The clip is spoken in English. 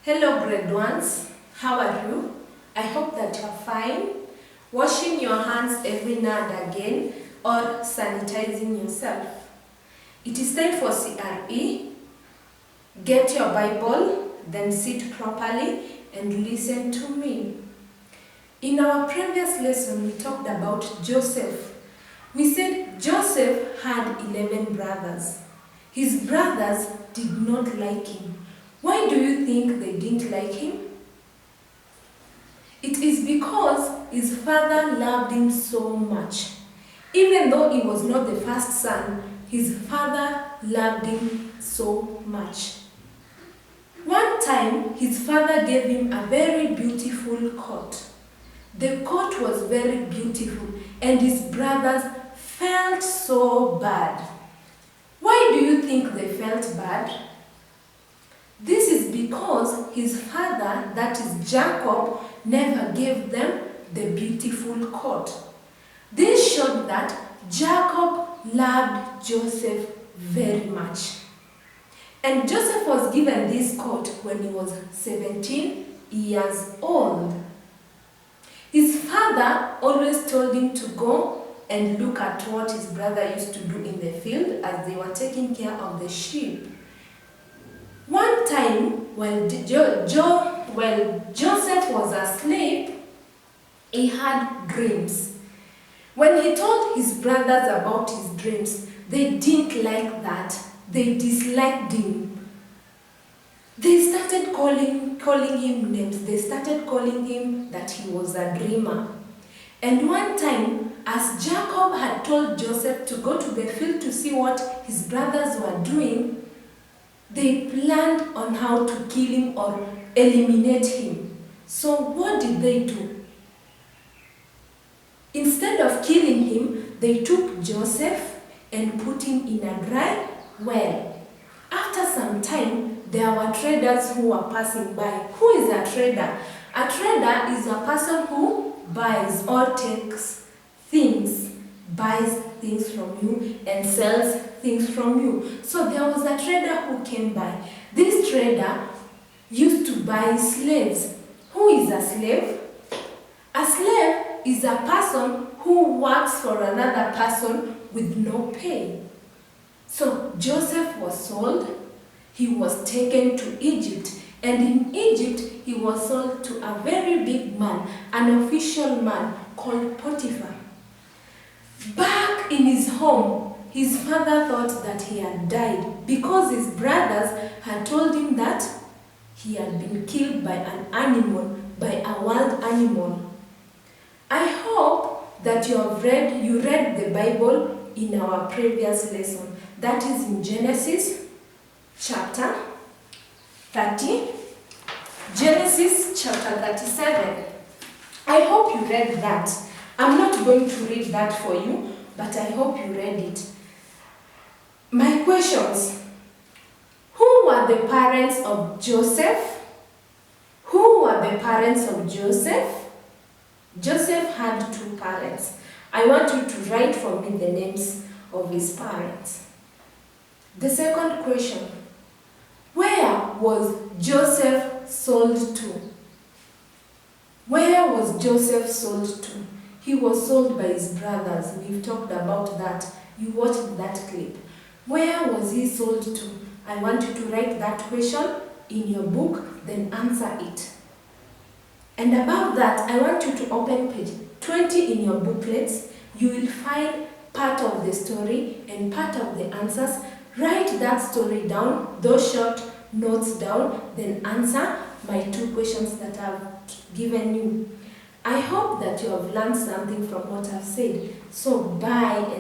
Hello grade ones, how are you? I hope that you're fine. Washing your hands every now and again or sanitizing yourself. It is time for CRE. Get your Bible, then sit properly and listen to me. In our previous lesson, we talked about Joseph. We said Joseph had 11 brothers. His brothers did not like him. Why do you think they didn't like him? It is because his father loved him so much. Even though he was not the first son, his father loved him so much. One time, his father gave him a very beautiful coat. The coat was very beautiful and his brothers felt so bad. Why do you think they felt bad? This is because his father, that is Jacob, never gave them the beautiful coat. This showed that Jacob loved Joseph very much. And Joseph was given this coat when he was 17 years old. His father always told him to go and look at what his brother used to do in the field as they were taking care of the sheep. One time, while Joseph was asleep, he had dreams. When he told his brothers about his dreams, they didn't like that. They disliked him. They started calling him names. They started calling him that he was a dreamer. And one time, as Jacob had told Joseph to go to the field to see what his brothers were doing, they planned on how to kill him or eliminate him. So what did they do? Instead of killing him, they took Joseph and put him in a dry well. After some time, there were traders who were passing by. Who is a trader? A trader is a person who buys or takes things, buys things from you and sells things from you. So there was a trader who came by. This trader used to buy slaves. Who is a slave? A slave is a person who works for another person with no pay. So Joseph was sold. He was taken to Egypt. And in Egypt, he was sold to a very big man, an official man called Potiphar. Back in his home, his father thought that he had died because his brothers had told him that he had been killed by an animal, by a wild animal. I hope that you read the Bible in our previous lesson. That is in Genesis chapter 30, Genesis chapter 37. I hope you read that. I'm not going to read that for you, but I hope you read it. My questions. Who were the parents of Joseph? Who were the parents of Joseph? Joseph had two parents. I want you to write for me the names of his parents. The second question. Where was Joseph sold to? Where was Joseph sold to? He was sold by his brothers. We've talked about that. You watched that clip. Where was he sold to? I want you to write that question in your book, then answer it. And above that, I want you to open page 20 in your booklets. You will find part of the story and part of the answers. Write that story down, those short notes down, then answer my two questions that I've given you. I hope that you have learned something from what I've said. So bye.